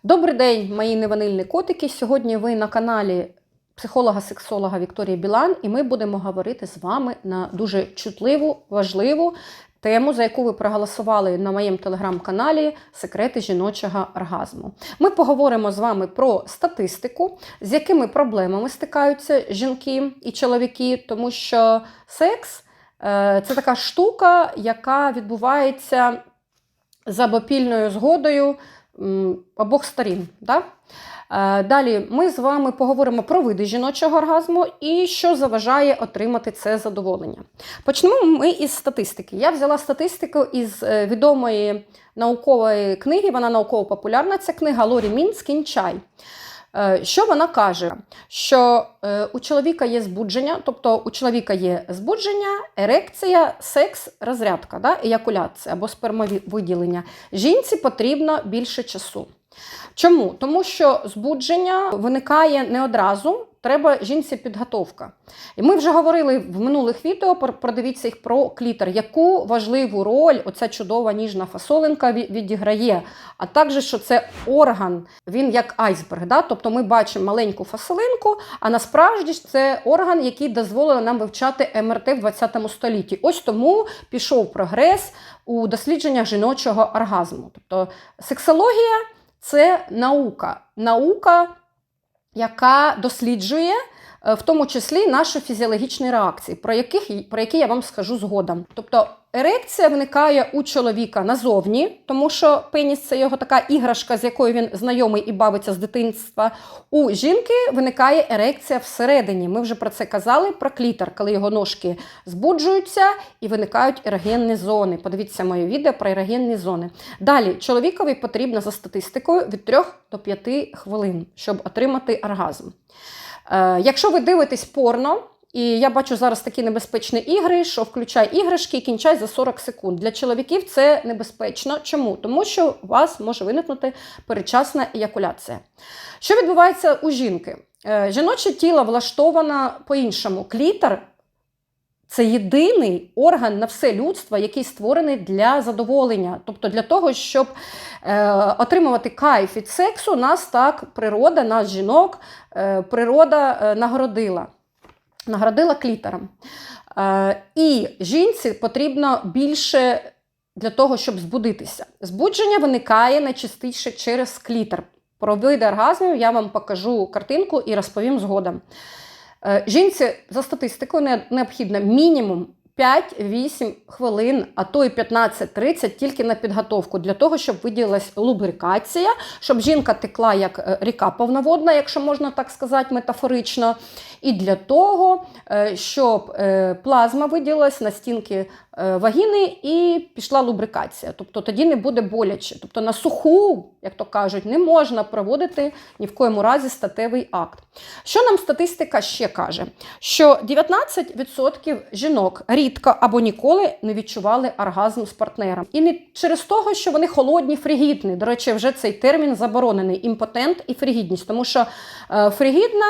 Добрий день, мої неванильні котики. Сьогодні ви на каналі психолога-сексолога Вікторії Білан, і ми будемо говорити з вами на дуже чутливу, важливу тему, за яку ви проголосували на моєму телеграм-каналі «Секрети жіночого оргазму». Ми поговоримо з вами про статистику, з якими проблемами стикаються жінки і чоловіки, тому що секс – це така штука, яка відбувається за обопільною згодою обох сторін. Да? Далі ми з вами поговоримо про види жіночого оргазму і що заважає отримати це задоволення. Почнемо ми із статистики. Я взяла статистику із відомої наукової книги, вона науково-популярна, ця книга Лорі Мінц «Кінчай». Що вона каже? Що у чоловіка є збудження, тобто у чоловіка є збудження, ерекція, секс, розрядка, да? Еякуляція або спермовиділення. Жінці потрібно більше часу. Чому? Тому що збудження виникає не одразу, треба жінці підготовка. І ми вже говорили в минулих відео, продивіться їх, про клітор, яку важливу роль оця чудова ніжна фасолинка відіграє. А також, що це орган, він як айсберг. Да? Тобто ми бачимо маленьку фасолинку, а насправді це орган, який дозволив нам вивчати МРТ в 20 столітті. Ось тому пішов прогрес у дослідженнях жіночого оргазму. Тобто сексологія – це наука. Наука, яка досліджує в тому числі наші фізіологічні реакції, про які я вам скажу згодом. Тобто ерекція виникає у чоловіка назовні, тому що пеніс – це його така іграшка, з якою він знайомий і бавиться з дитинства. У жінки виникає ерекція всередині. Ми вже про це казали, про клітор, коли його ножки збуджуються і виникають ерогенні зони. Подивіться моє відео про ерогенні зони. Далі, чоловікові потрібно за статистикою від 3 до 5 хвилин, щоб отримати оргазм. Якщо ви дивитесь порно, і я бачу зараз такі небезпечні ігри, що включай іграшки і кінчай за 40 секунд. Для чоловіків це небезпечно. Чому? Тому що у вас може виникнути передчасна еякуляція. Що відбувається у жінки? Жіноче тіло влаштовано по-іншому. Клітор – це єдиний орган на все людство, який створений для задоволення. Тобто для того, щоб отримувати кайф від сексу, нас так природа, нас жінок, природа нагородила клітором. І жінці потрібно більше для того, щоб збудитися. Збудження виникає найчастіше через клітор. Про види оргазмів я вам покажу картинку і розповім згодом. Жінці за статистикою необхідно мінімум 5-8 хвилин, а то і 15-30 тільки на підготовку, для того, щоб виділилась лубрикація, щоб жінка текла як ріка повноводна, якщо можна так сказати метафорично, і для того, щоб плазма виділилась на стінки вагіни і пішла лубрикація. Тобто тоді не буде боляче. Тобто на суху, як то кажуть, не можна проводити ні в коєму разі статевий акт. Що нам статистика ще каже? Що 19% жінок рідко або ніколи не відчували оргазм з партнером. І не через того, що вони холодні, фригідні. До речі, вже цей термін заборонений – імпотент і фригідність. Тому що фригідна,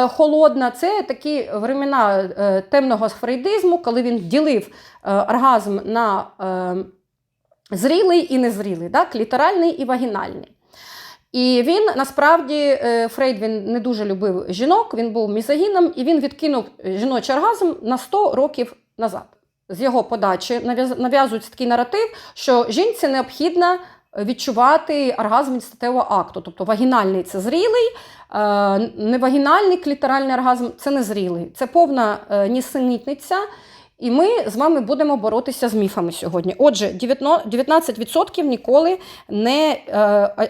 холодна – це такі времена темного фрейдизму, коли він ділив оргазм на зрілий і незрілий, да? Кліторальний і вагінальний. І він, насправді, Фрейд він не дуже любив жінок, він був мізогіном, і він відкинув жіночий оргазм на 100 років назад. З його подачі нав'язується такий наратив, що жінці необхідно відчувати оргазм від статевого акту. Тобто вагінальний – це зрілий, невагінальний кліторальний оргазм – це незрілий. Це повна нісенітниця. І ми з вами будемо боротися з міфами сьогодні. Отже, 19% ніколи не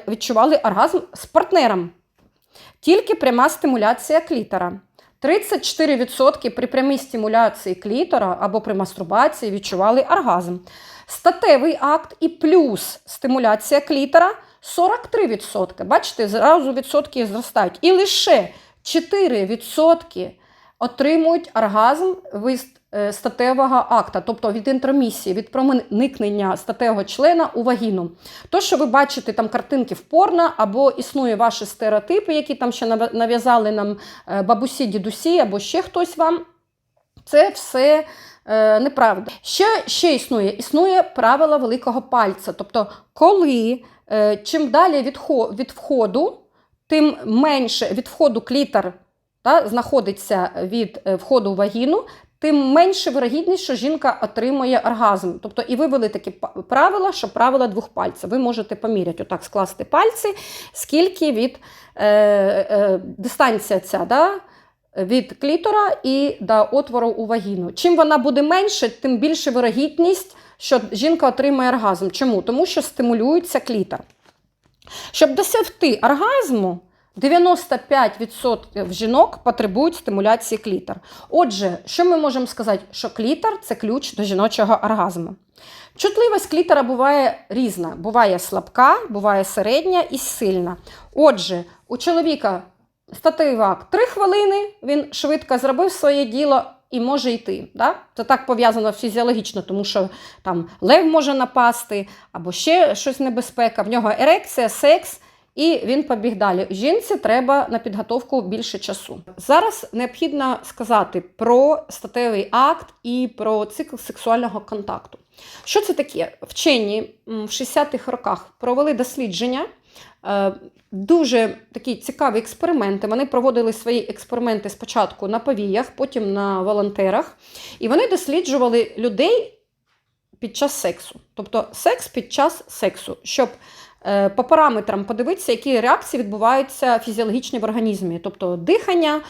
відчували оргазм з партнером. Тільки пряма стимуляція клітора. 34% при прямій стимуляції клітора або при мастурбації відчували оргазм. Статевий акт і плюс стимуляція клітора – 43%. Бачите, зразу відсотки зростають. І лише 4% отримують оргазм від статевого акта, тобто від інтромісії, від проникнення статевого члена у вагіну. То, що ви бачите там картинки в порно, або існує ваші стереотипи, які там ще нав'язали нам бабусі, дідусі, або ще хтось вам, це все неправда. Ще існує правило великого пальця. Тобто, коли чим далі від входу, тим менше від входу клітор знаходиться від входу в вагіну, тим менше вирогідність, що жінка отримує оргазм. Тобто і вивели такі правила, що правила 2 пальців. Ви можете поміряти, отак скласти пальці, скільки від дистанція ця, від клітора і до отвору у вагіну. Чим вона буде менше, тим більше вирогідність, що жінка отримає оргазм. Чому? Тому що стимулюється клітор. Щоб досягти оргазму, 95% жінок потребують стимуляції клітор. Отже, що ми можемо сказати? Що клітор – це ключ до жіночого оргазму. Чутливість клітора буває різна. Буває слабка, буває середня і сильна. Отже, у чоловіка статевий акт 3 хвилини, він швидко зробив своє діло і може йти. Да? Це так пов'язано фізіологічно, тому що там лев може напасти, або ще щось небезпека, в нього ерекція, секс, і він побіг далі. Жінці треба на підготовку більше часу. Зараз необхідно сказати про статевий акт і про цикл сексуального контакту. Що це таке? Вчені в 60-х роках провели дослідження, дуже такі цікаві експерименти. Вони проводили свої експерименти спочатку на повіях, потім на волонтерах. І вони досліджували людей під час сексу. Тобто секс під час сексу, щоб по параметрам подивитися, які реакції відбуваються фізіологічні в організмі. Тобто дихання,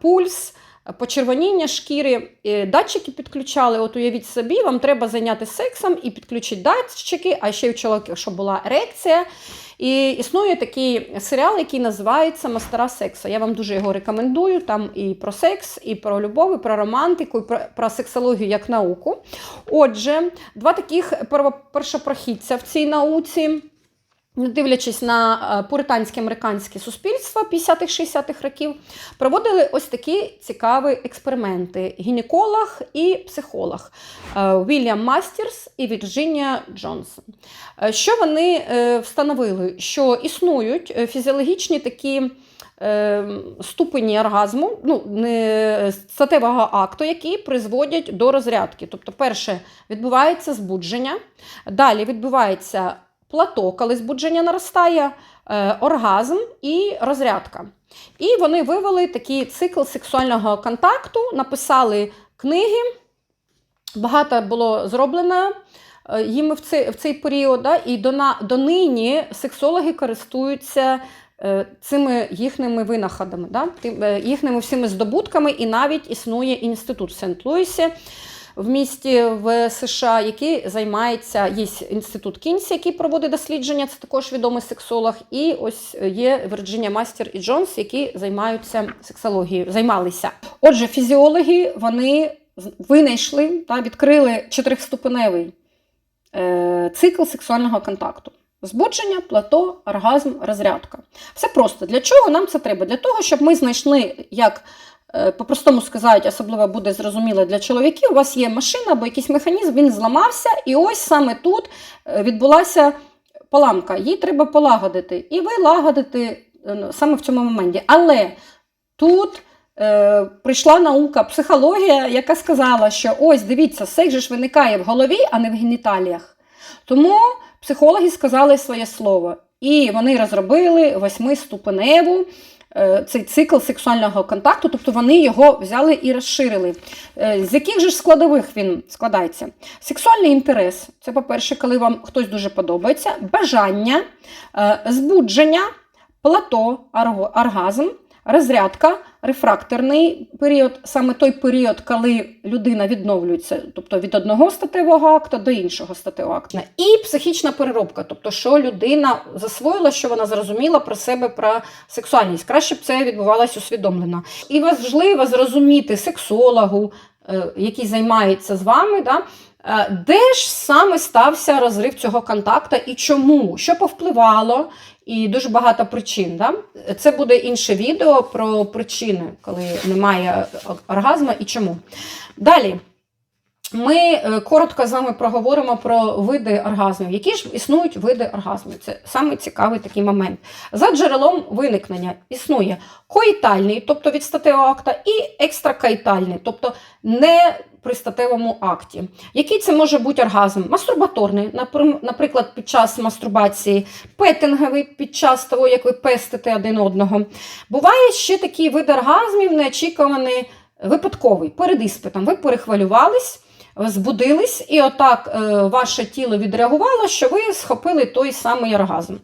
пульс, почервоніння шкіри, датчики підключали. От уявіть собі, вам треба зайнятися сексом і підключити датчики, а ще й у чоловіка, щоб була ерекція. І існує такий серіал, який називається «Мастера сексу». Я вам дуже його рекомендую. Там і про секс, і про любов, і про романтику, і про сексологію як науку. Отже, 2 таких першопрохідця в цій науці, не дивлячись на пуританське американське суспільство 50-х-60-х років, проводили ось такі цікаві експерименти. Гінеколог і психолог Вільям Мастерс і Вірджинія Джонсон. Що вони встановили? Що існують фізіологічні такі ступені оргазму, статевого акту, які призводять до розрядки. Тобто, перше, відбувається збудження, далі відбувається плато, коли збудження наростає, оргазм і розрядка. І вони вивели такий цикл сексуального контакту, написали книги, багато було зроблено їм в цей період, і донині сексологи користуються цими їхніми винаходами, їхніми всіми здобутками, і навіть існує інститут в Сент-Луісі, в місті в США, який займається, є інститут Кінсі, який проводить дослідження, це також відомий сексолог, і ось є Вірджинія Мастер і Джонс, які займаються сексологією, займалися. Отже, фізіологи, вони винайшли, відкрили 4-ступеневий цикл сексуального контакту. Збудження, плато, оргазм, розрядка. Все просто. Для чого нам це треба? Для того, щоб ми знайшли, як по-простому сказати, особливо буде зрозуміло для чоловіків, у вас є машина або якийсь механізм, він зламався, і ось саме тут відбулася поламка. Її треба полагодити. І ви лагодите саме в цьому моменті. Але тут прийшла наука, психологія, яка сказала, що ось, дивіться, секс же ж виникає в голові, а не в геніталіях. Тому психологи сказали своє слово. І вони розробили 8-ступеневу цей цикл сексуального контакту, тобто вони його взяли і розширили. З яких же складових він складається? Сексуальний інтерес – це, по-перше, коли вам хтось дуже подобається, бажання, збудження, плато, оргазм, розрядка, рефракторний період, саме той період, коли людина відновлюється, тобто від одного статевого акту до іншого статевого акту. І психічна переробка, тобто що людина засвоїла, що вона зрозуміла про себе, про сексуальність. Краще б це відбувалося усвідомлено. І важливо зрозуміти сексологу, який займається з вами, де ж саме стався розрив цього контакту і чому, що повпливало, і дуже багато причин. Це буде інше відео про причини, коли немає оргазму і чому. Далі, ми коротко з вами проговоримо про види оргазмів. Які ж існують види оргазмів? Це саме цікавий такий момент. За джерелом виникнення існує коїтальний, тобто від статевого акта, і екстракоїтальний, тобто не при статевому акті. Який це може бути оргазм? Мастурбаторний, наприклад, під час мастурбації, петинговий, під час того, як ви пестите один одного. Буває ще такий вид оргазмів, неочікуваний, випадковий, перед іспитом. Ви перехвилювались, збудились, і отак ваше тіло відреагувало, що ви схопили той самий оргазм.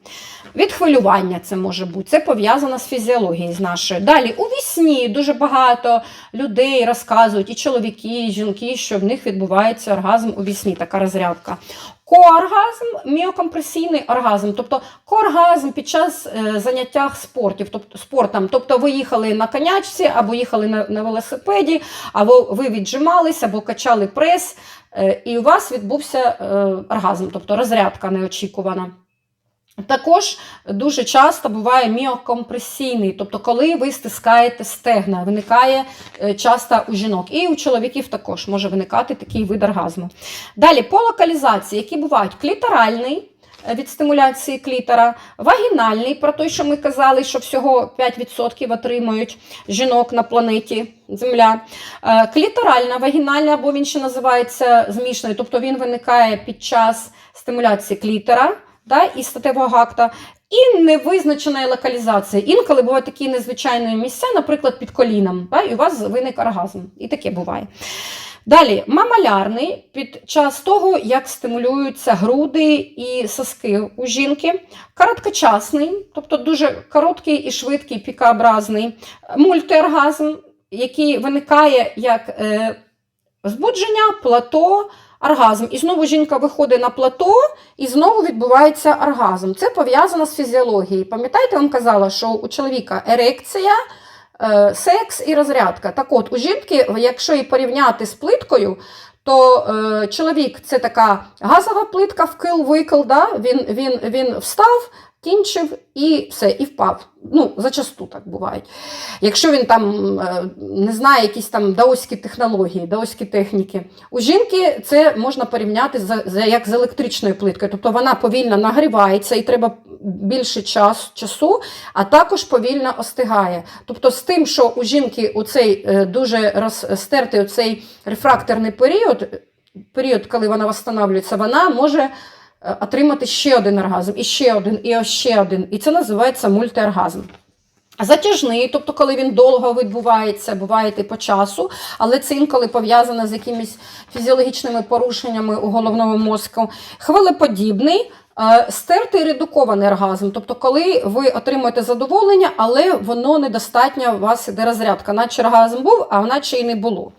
Від хвилювання це може бути, це пов'язано з фізіологією з нашою. Далі, у вісні дуже багато людей розказують, і чоловіки, і жінки, що в них відбувається оргазм у вісні, така розрядка. Кооргазм, міокомпресійний оргазм, тобто кооргазм під час заняття спортом. Тобто ви їхали на конячці, або їхали на велосипеді, або ви віджимались, або качали прес, і у вас відбувся оргазм, тобто розрядка неочікувана. Також дуже часто буває міокомпресійний, тобто коли ви стискаєте стегна, виникає часто у жінок. І у чоловіків також може виникати такий вид оргазму. Далі, по локалізації, які бувають кліторальний, від стимуляції клітора, вагінальний, про те, що ми казали, що всього 5% отримують жінок на планеті Земля. Кліторальна, вагінальна, або він ще називається змішаний, тобто він виникає під час стимуляції клітора, і статевого акта, і невизначена локалізація. Інколи бувають такі незвичайні місця, наприклад, під коліном, і у вас виник оргазм. І таке буває. Далі, мамалярний, під час того, як стимулюються груди і соски у жінки. Короткочасний, тобто дуже короткий і швидкий, пікообразний. Мультиоргазм, який виникає як збудження, плато, оргазм. І знову жінка виходить на плато, і знову відбувається оргазм. Це пов'язано з фізіологією. Пам'ятаєте, я вам казала, що у чоловіка ерекція, секс і розрядка. Так от, у жінки, якщо її порівняти з плиткою, то чоловік – це така газова плитка, вкил-викил, він встав, кінчив і все, і впав. Зачасту так буває. Якщо він там не знає якісь там даоські технології, даоські техніки. У жінки це можна порівняти як з електричною плиткою. Тобто вона повільно нагрівається і треба більше часу, а також повільно остигає. Тобто з тим, що у жінки оцей дуже розстертий оцей рефракторний період, коли вона встановлюється, вона може отримати ще один оргазм, і ще один, і ще один. І це називається мультиоргазм. Затяжний, тобто коли він довго відбувається, буває і по часу, але це інколи пов'язано з якимись фізіологічними порушеннями у головному мозку. Хвилеподібний, стертий редукований оргазм, тобто коли ви отримуєте задоволення, але воно недостатньо, у вас іде розрядка, наче оргазм був, а наче і не було.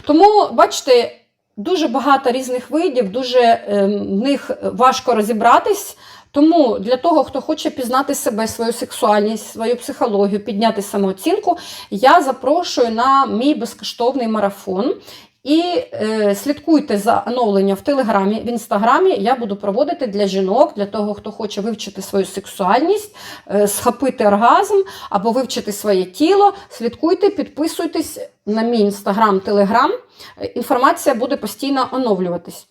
Тому, бачите, дуже багато різних видів, дуже в них важко розібратись. Тому для того, хто хоче пізнати себе, свою сексуальність, свою психологію, підняти самооцінку, я запрошую на мій безкоштовний марафон. І слідкуйте за оновленням в Телеграмі, в Інстаграмі. Я буду проводити для жінок, для того, хто хоче вивчити свою сексуальність, схопити оргазм або вивчити своє тіло. Слідкуйте, підписуйтесь на мій Інстаграм, Телеграм. Інформація буде постійно оновлюватись.